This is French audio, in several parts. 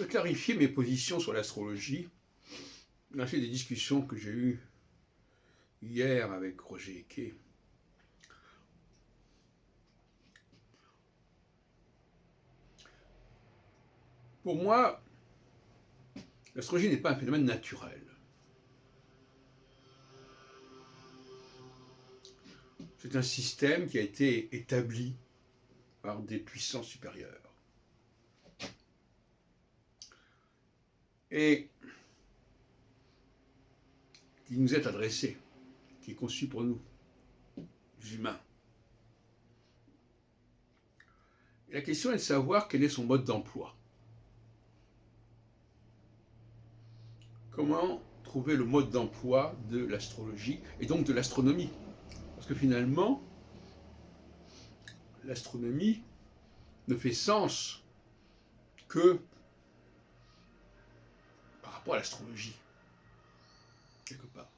Je vais clarifier mes positions sur l'astrologie à la suite des discussions que j'ai eues hier avec Roger Eke. Pour moi, l'astrologie n'est pas un phénomène naturel. C'est un système qui a été établi par des puissances supérieures. Et qui nous est adressé, qui est conçu pour nous, humains. Et la question est de savoir quel est son mode d'emploi. Comment trouver le mode d'emploi de l'astrologie et donc de l'astronomie? Parce que finalement, l'astronomie ne fait sens que par rapport à l'astrologie, quelque part.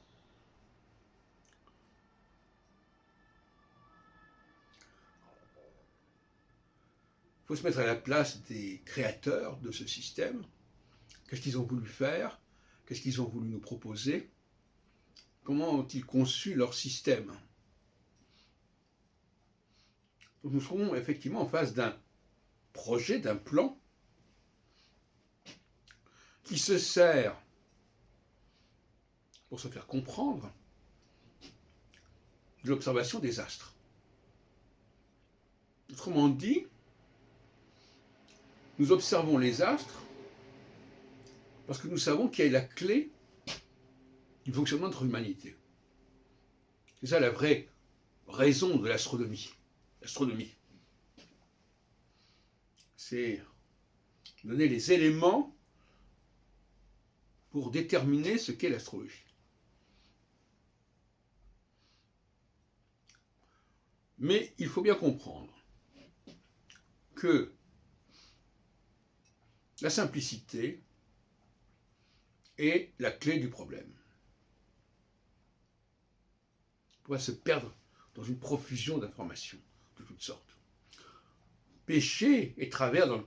Il faut se mettre à la place des créateurs de ce système. Qu'est-ce qu'ils ont voulu faire? Qu'est-ce qu'ils ont voulu nous proposer? Comment ont-ils conçu leur système? Donc nous serons effectivement en face d'un projet, d'un plan qui se sert, pour se faire comprendre, de l'observation des astres. Autrement dit, nous observons les astres parce que nous savons quelle est la clé du fonctionnement de notre humanité. C'est ça la vraie raison de l'astronomie. L'astronomie, c'est donner les éléments pour déterminer ce qu'est l'astrologie. Mais il faut bien comprendre que la simplicité est la clé du problème. On va se perdre dans une profusion d'informations de toutes sortes. Péché et travers dans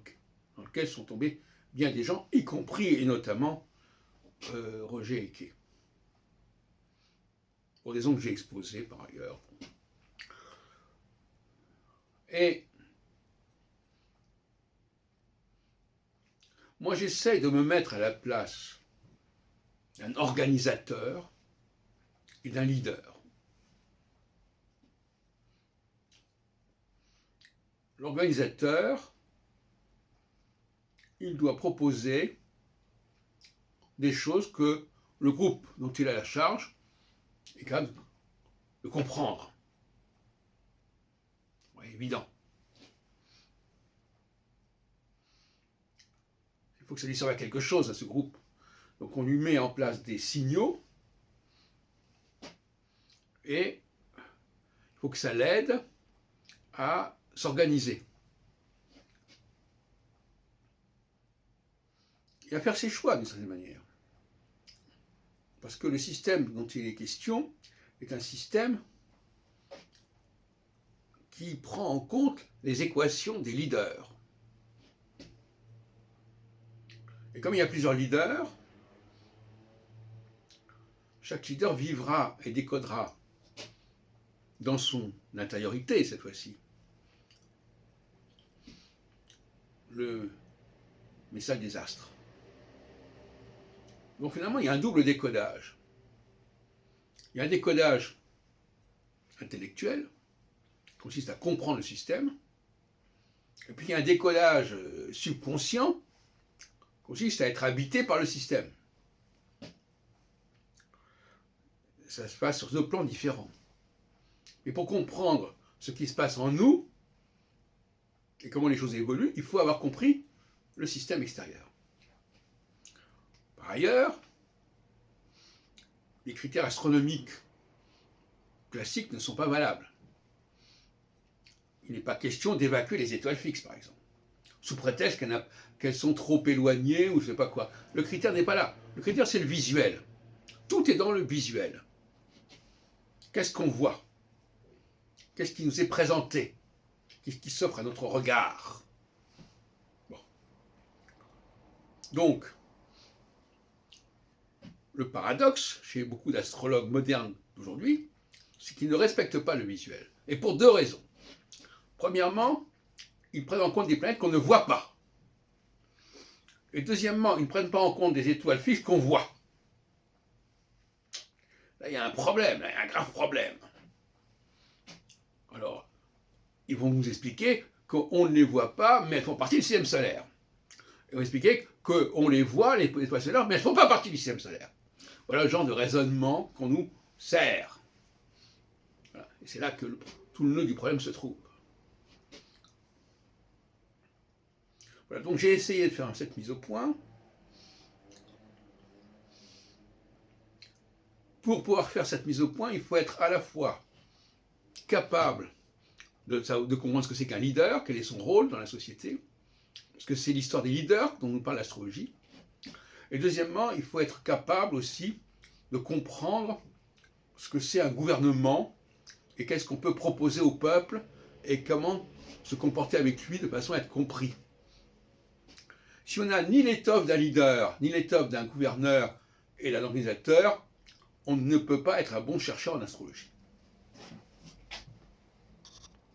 lequel sont tombés bien des gens, y compris et notamment Roger Eke. Pour des raisons que j'ai exposées par ailleurs. Et moi, j'essaye de me mettre à la place d'un organisateur et d'un leader. L'organisateur, il doit proposer des choses que le groupe dont il a la charge est capable de comprendre. Ouais, évident. Il faut que ça lui serve à quelque chose à ce groupe. Donc on lui met en place des signaux et il faut que ça l'aide à s'organiser et à faire ses choix d'une certaine manière. Parce que le système dont il est question est un système qui prend en compte les équations des leaders. Et comme il y a plusieurs leaders, chaque leader vivra et décodera dans son intériorité cette fois-ci le message des astres. Donc finalement, il y a un double décodage. Il y a un décodage intellectuel, qui consiste à comprendre le système, et puis il y a un décodage subconscient, qui consiste à être habité par le système. Ça se passe sur deux plans différents. Mais pour comprendre ce qui se passe en nous, et comment les choses évoluent, il faut avoir compris le système extérieur. Par ailleurs, les critères astronomiques classiques ne sont pas valables. Il n'est pas question d'évacuer les étoiles fixes, par exemple, sous prétexte qu'elles sont trop éloignées ou je ne sais pas quoi. Le critère n'est pas là. Le critère, c'est le visuel. Tout est dans le visuel. Qu'est-ce qu'on voit? Qu'est-ce qui nous est présenté? Qu'est-ce qui s'offre à notre regard? Bon. Donc, le paradoxe chez beaucoup d'astrologues modernes d'aujourd'hui, c'est qu'ils ne respectent pas le visuel. Et pour deux raisons. Premièrement, ils prennent en compte des planètes qu'on ne voit pas. Et deuxièmement, ils ne prennent pas en compte des étoiles fixes qu'on voit. Là, il y a un problème, là, il y a un grave problème. Alors, ils vont nous expliquer qu'on ne les voit pas, mais elles font partie du système solaire. Ils vont expliquer qu'on les voit, les étoiles solaires, mais elles ne font pas partie du système solaire. Voilà le genre de raisonnement qu'on nous sert. Voilà. Et c'est là que tout le nœud du problème se trouve. Voilà, donc j'ai essayé de faire cette mise au point. Pour pouvoir faire cette mise au point, il faut être à la fois capable de comprendre ce que c'est qu'un leader, quel est son rôle dans la société, parce que c'est l'histoire des leaders dont nous parle l'astrologie. Et deuxièmement, il faut être capable aussi de comprendre ce que c'est un gouvernement et qu'est-ce qu'on peut proposer au peuple et comment se comporter avec lui de façon à être compris. Si on n'a ni l'étoffe d'un leader, ni l'étoffe d'un gouverneur et d'un organisateur, on ne peut pas être un bon chercheur en astrologie.